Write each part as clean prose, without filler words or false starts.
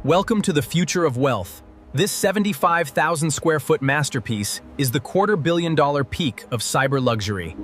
Welcome to the future of wealth. This 75,000 square foot masterpiece is the $250 million peak of cyber luxury.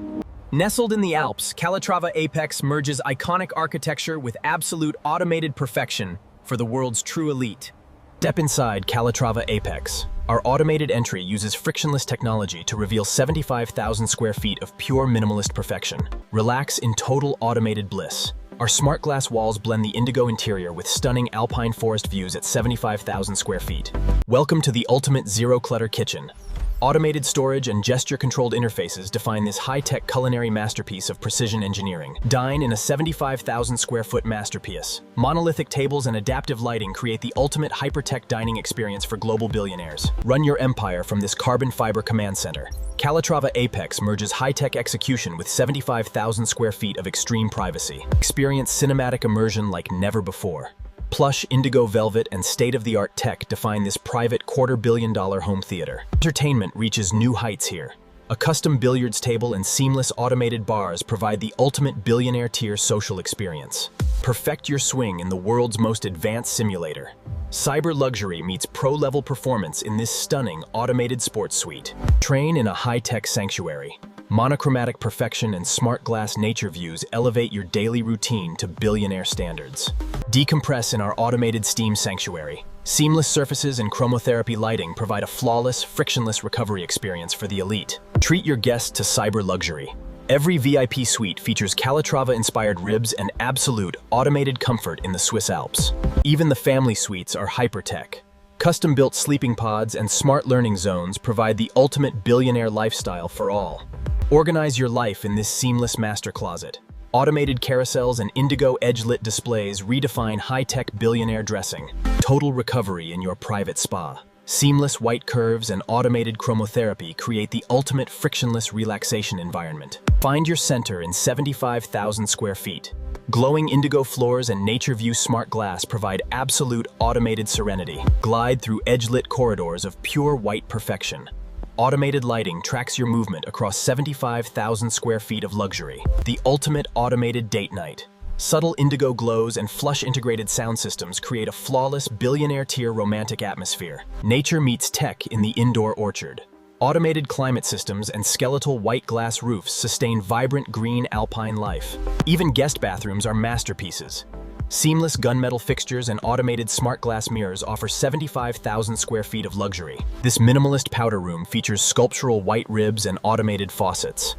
Nestled in the Alps, Calatrava Apex merges iconic architecture with absolute automated perfection for the world's true elite. Step inside Calatrava Apex. Our automated entry uses frictionless technology to reveal 75,000 square feet of pure minimalist perfection. Relax in total automated bliss. Our smart glass walls blend the indigo interior with stunning alpine forest views at 75,000 square feet. Welcome to the ultimate zero-clutter kitchen. Automated storage and gesture-controlled interfaces define this high-tech culinary masterpiece of precision engineering. Dine in a 75,000 square foot masterpiece. Monolithic tables and adaptive lighting create the ultimate hyper-tech dining experience for global billionaires. Run your empire from this carbon fiber command center. Calatrava Apex merges high-tech execution with 75,000 square feet of extreme privacy. Experience cinematic immersion like never before. Plush indigo velvet and state-of-the-art tech define this private $250 million home theater. Entertainment reaches new heights here. A custom billiards table and seamless automated bars provide the ultimate billionaire tier social experience. Perfect your swing in the world's most advanced simulator. Cyber luxury meets pro-level performance in this stunning automated sports suite. Train in a high-tech sanctuary. Monochromatic perfection and smart glass nature views elevate your daily routine to billionaire standards. Decompress in our automated steam sanctuary. Seamless surfaces and chromotherapy lighting provide a flawless, frictionless recovery experience for the elite. Treat your guests to cyber luxury. Every VIP suite features Calatrava-inspired ribs and absolute automated comfort in the Swiss Alps. Even the family suites are hyper-tech. Custom-built sleeping pods and smart learning zones provide the ultimate billionaire lifestyle for all. Organize your life in this seamless master closet. Automated carousels and indigo edge-lit displays redefine high-tech billionaire dressing. Total recovery in your private spa. Seamless white curves and automated chromotherapy create the ultimate frictionless relaxation environment. Find your center in 75,000 square feet. Glowing indigo floors and nature view smart glass provide absolute automated serenity. Glide through edge-lit corridors of pure white perfection. Automated lighting tracks your movement across 75,000 square feet of luxury. The ultimate automated date night. Subtle indigo glows and flush integrated sound systems create a flawless billionaire-tier romantic atmosphere. Nature meets tech in the indoor orchard. Automated climate systems and skeletal white glass roofs sustain vibrant green alpine life. Even guest bathrooms are masterpieces. Seamless gunmetal fixtures and automated smart glass mirrors offer 75,000 square feet of luxury. This minimalist powder room features sculptural white ribs and automated faucets.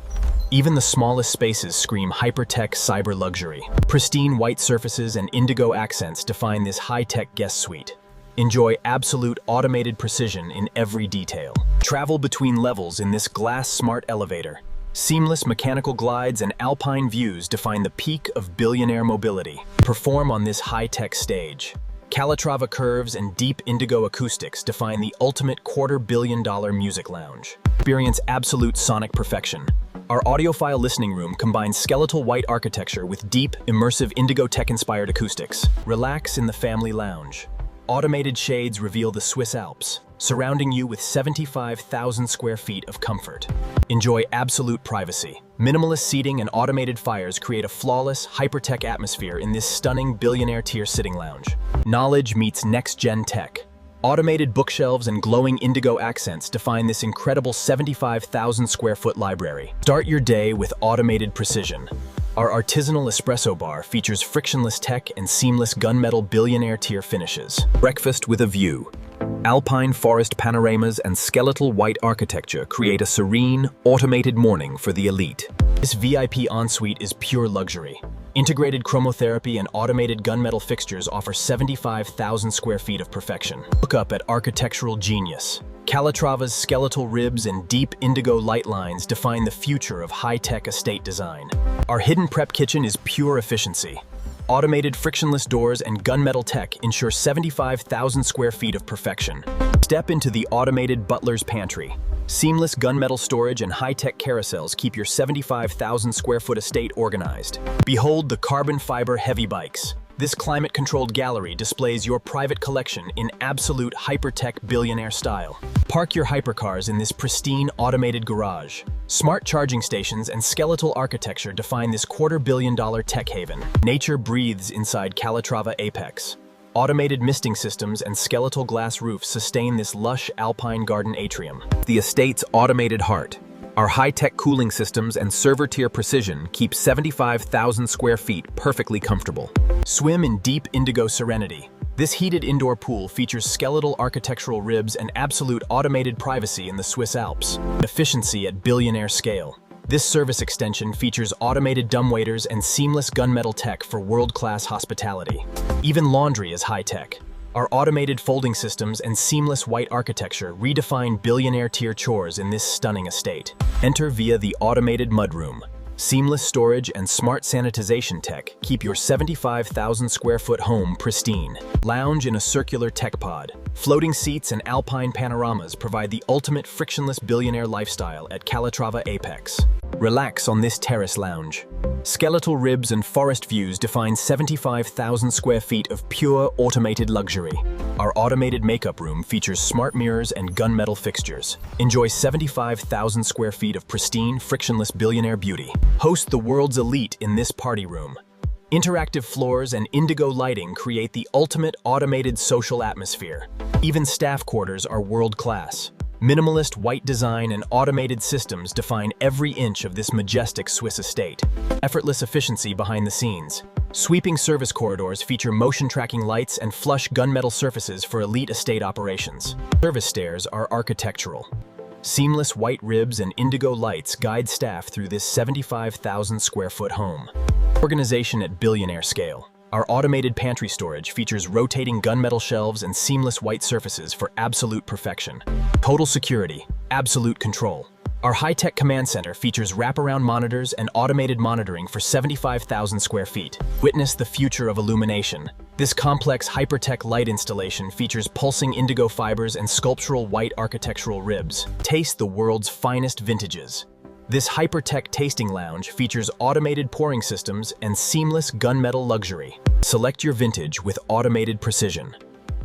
Even the smallest spaces scream hyper-tech cyber luxury. Pristine white surfaces and indigo accents define this high-tech guest suite. Enjoy absolute automated precision in every detail. Travel between levels in this glass smart elevator. Seamless mechanical glides and alpine views define the peak of billionaire mobility. Perform on this high-tech stage. Calatrava curves and deep indigo acoustics define the ultimate $250 million music lounge. Experience absolute sonic perfection. Our audiophile listening room combines skeletal white architecture with deep, immersive indigo tech-inspired acoustics. Relax in the family lounge. Automated shades reveal the Swiss Alps, surrounding you with 75,000 square feet of comfort. Enjoy absolute privacy. Minimalist seating and automated fires create a flawless, hyper-tech atmosphere in this stunning billionaire-tier sitting lounge. Knowledge meets next-gen tech. Automated bookshelves and glowing indigo accents define this incredible 75,000 square foot library. Start your day with automated precision. Our artisanal espresso bar features frictionless tech and seamless gunmetal billionaire tier finishes. Breakfast with a view. Alpine forest panoramas and skeletal white architecture create a serene, automated morning for the elite. This VIP ensuite is pure luxury. Integrated chromotherapy and automated gunmetal fixtures offer 75,000 square feet of perfection. Look up at architectural genius. Calatrava's skeletal ribs and deep indigo light lines define the future of high-tech estate design. Our hidden prep kitchen is pure efficiency. Automated frictionless doors and gunmetal tech ensure 75,000 square feet of perfection. Step into the automated butler's pantry. Seamless gunmetal storage and high-tech carousels keep your 75,000 square foot estate organized. Behold the carbon fiber heavy bikes. This climate-controlled gallery displays your private collection in absolute hyper-tech billionaire style. Park your hypercars in this pristine automated garage. Smart charging stations and skeletal architecture define this $250 million tech haven. Nature breathes inside Calatrava Apex. Automated misting systems and skeletal glass roofs sustain this lush alpine garden atrium. The estate's automated heart. Our high-tech cooling systems and server-tier precision keep 75,000 square feet perfectly comfortable. Swim in deep indigo serenity. This heated indoor pool features skeletal architectural ribs and absolute automated privacy in the Swiss Alps. Efficiency at billionaire scale. This service extension features automated dumbwaiters and seamless gunmetal tech for world-class hospitality. Even laundry is high-tech. Our automated folding systems and seamless white architecture redefine billionaire-tier chores in this stunning estate. Enter via the automated mudroom. Seamless storage and smart sanitization tech keep your 75,000 square foot home pristine. Lounge in a circular tech pod. Floating seats and alpine panoramas provide the ultimate frictionless billionaire lifestyle at Calatrava Apex. Relax on this terrace lounge. Skeletal ribs and forest views define 75,000 square feet of pure automated luxury. Our automated makeup room features smart mirrors and gunmetal fixtures. Enjoy 75,000 square feet of pristine, frictionless billionaire beauty. Host the world's elite in this party room. Interactive floors and indigo lighting create the ultimate automated social atmosphere. Even staff quarters are world-class. Minimalist white design and automated systems define every inch of this majestic Swiss estate. Effortless efficiency behind the scenes. Sweeping service corridors feature motion tracking lights and flush gunmetal surfaces for elite estate operations. Service stairs are architectural. Seamless white ribs and indigo lights guide staff through this 75,000 square foot home. Organization at billionaire scale. Our automated pantry storage features rotating gunmetal shelves and seamless white surfaces for absolute perfection. Total security, absolute control. Our high-tech command center features wraparound monitors and automated monitoring for 75,000 square feet. Witness the future of illumination. This complex hyper-tech light installation features pulsing indigo fibers and sculptural white architectural ribs. Taste the world's finest vintages. This hyper-tech tasting lounge features automated pouring systems and seamless gunmetal luxury. Select your vintage with automated precision.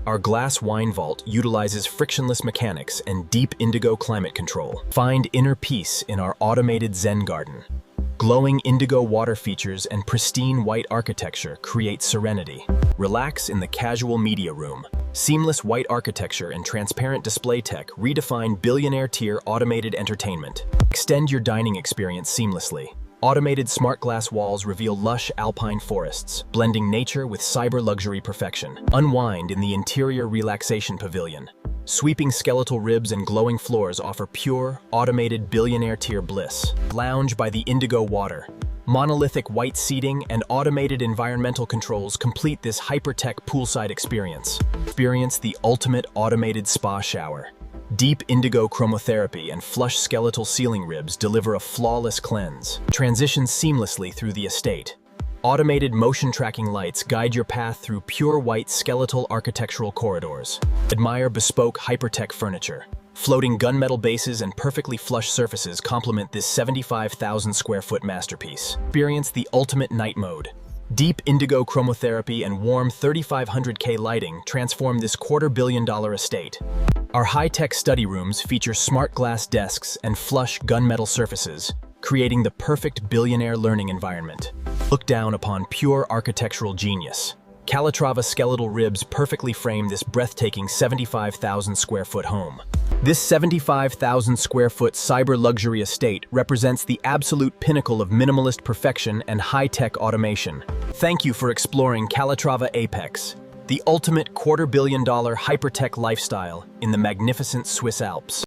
Our glass wine vault utilizes frictionless mechanics and deep indigo climate control. Find inner peace in our automated Zen garden. Glowing indigo water features and pristine white architecture create serenity. Relax in the casual media room. Seamless white architecture and transparent display tech redefine billionaire-tier automated entertainment. Extend your dining experience seamlessly. Automated smart glass walls reveal lush alpine forests, blending nature with cyber luxury perfection. Unwind in the interior relaxation pavilion. Sweeping skeletal ribs and glowing floors offer pure, automated billionaire-tier bliss. Lounge by the indigo water. Monolithic white seating and automated environmental controls complete this hyper-tech poolside experience. Experience the ultimate automated spa shower. Deep indigo chromotherapy and flush skeletal ceiling ribs deliver a flawless cleanse. Transition seamlessly through the estate. Automated motion tracking lights guide your path through pure white skeletal architectural corridors. Admire bespoke hyper-tech furniture. Floating gunmetal bases and perfectly flush surfaces complement this 75,000 square foot masterpiece. Experience the ultimate night mode. Deep indigo chromotherapy and warm 3500K lighting transform this $250 million estate. Our high-tech study rooms feature smart glass desks and flush gunmetal surfaces, creating the perfect billionaire learning environment. Look down upon pure architectural genius. Calatrava skeletal ribs perfectly frame this breathtaking 75,000 square foot home. This 75,000 square foot cyber luxury estate represents the absolute pinnacle of minimalist perfection and high-tech automation. Thank you for exploring Calatrava Apex, the ultimate $250 million hyper-tech lifestyle in the magnificent Swiss Alps.